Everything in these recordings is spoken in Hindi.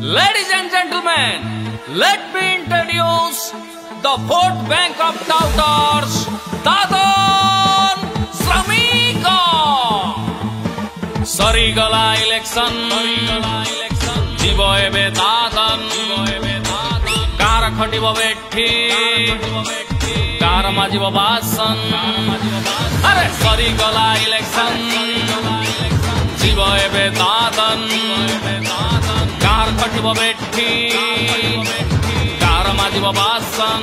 Ladies and gentlemen, let me introduce the vote bank of doubters, Dadan Sramika. Sarigala election, jibo ebe Dadan, kar khatibo bethi, kar majibo basan. Are sarigala election, jibo ebe Dadan. कार खटिब बेठी कार माजिब बासन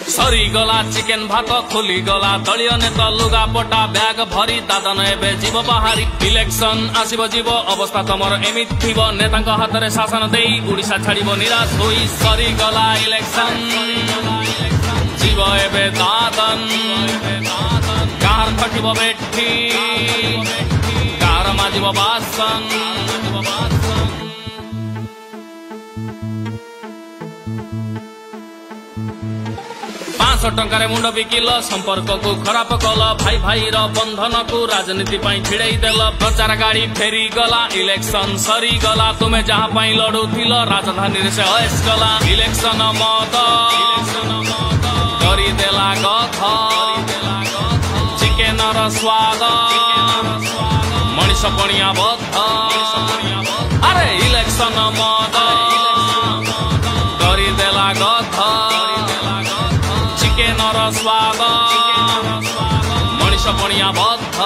सरी गला चिकेन भात खोली गला दलिय नेता लुगा पटा बैग भरी दादन एबे जीव बाहारी इलेक्शन आसीब जीव अवस्था तमर एमित थिब नेतांक हातरे शासन देई ओडिशा छाड़िब निराश होई सरी गला इलेक्शन जीव एबे दादन कार खटिब बेठी कार माजिब बासन 500 टंकार मुंड बिकिल संपर्क को खराब कल भाई भाई बंधन को राजनीति भिड़ई देल प्रचार गाड़ी फेरी गला इलेक्शन सरी गला तुम्हें जहाँ पाई लड़ुथिल राजधानी से ऐश गला इलेक्शन मत करदेला गथ चिकेनर स्वाद मनीष पणिया बद्ध अरे इलेक्शन मद करदेला गथ चिकेनर स्वाद मनीष पणिया बद्ध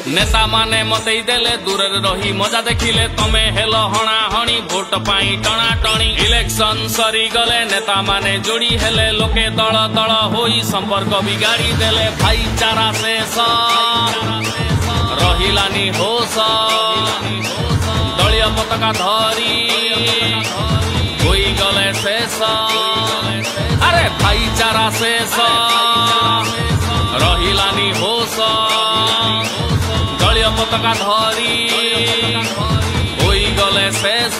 नेता माने मतई देले दूर रही मजा देखिले तमे हेल हणा हणी भोट पाई टणा टणी इलेक्शन सरी गले नेता माने जोड़ी हेले लोके दल दल होई संपर्क बिगाड़ी देले भाईचारा शेष रहिलानी होश दलिय पताका धरी होई गले शेष अरे भाईचारा शेष रहिलानी होश दलिय पताका धरी होई गले शेष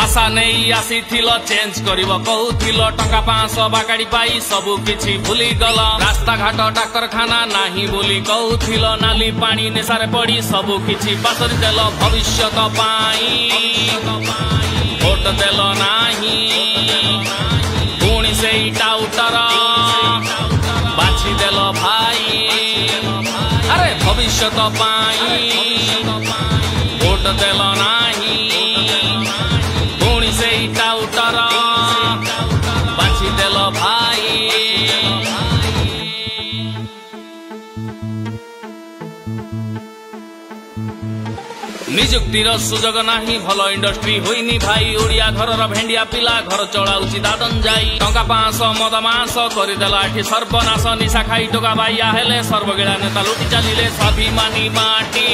आशा नहीं आसी चेंज करिब कहूथिल टंका 500 बाकाड़ी पाई सबु किछि भूली गल रास्ता घाट डाक्तरखाना नाही बोली कहूथिल नाली पानी नेसारे पड़ी सबु किछि बातरी देल भविष्यत पाई भोट देल नाही पुणी से टाउटर बाछी देल भाई अरे भविष्यत पाई भोट देल नाही पुणी से टाउटर बाछी देल भाई निजुक्तिर सुजोग नाही भल इंडस्ट्री होइनी भाई ओडिया घरर भेंडिया पिला घर चलाउची दादन जाई टंका 500 मद मास करदेला एठी सर्वनाश निशा खाई टोका बाइया हेले सर्वगिला नेता लुटी चलिले स्वाभिमानी माटी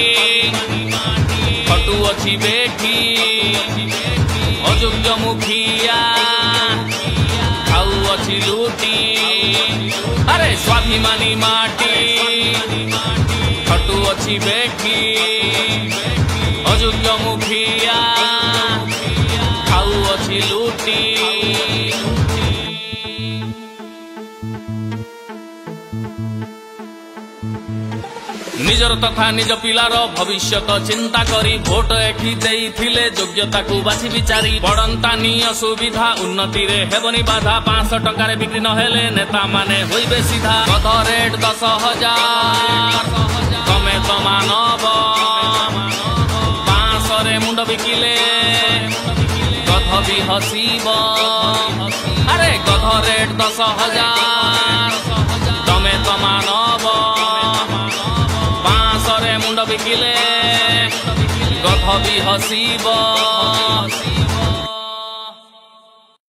खटु अछि बेठी अयोग्य मुखिया खाऊ अछि लुटी अरे स्वाभिमानी माटी खटु अछि बेठी अयोग्य मुखिया खाऊ अछि लुटी निजर तथा निज पिलार भविष्यत चिंता करी भोट एठी देइथिले योग्यता को बाछि विचारी पड़ंतानी असुविधा उन्नति रे हेबनी बाधा 500 टंका रे बिक्री न हेले नेता माने होइबे सीधा गध रेट 10,000 तमे तो मानब 500 रे मुंड बिकिले गध भी हसीब अरे गध रेट 10,000 तमे तो मानब 500 रे मुंड बिकिले गध भी हसीब।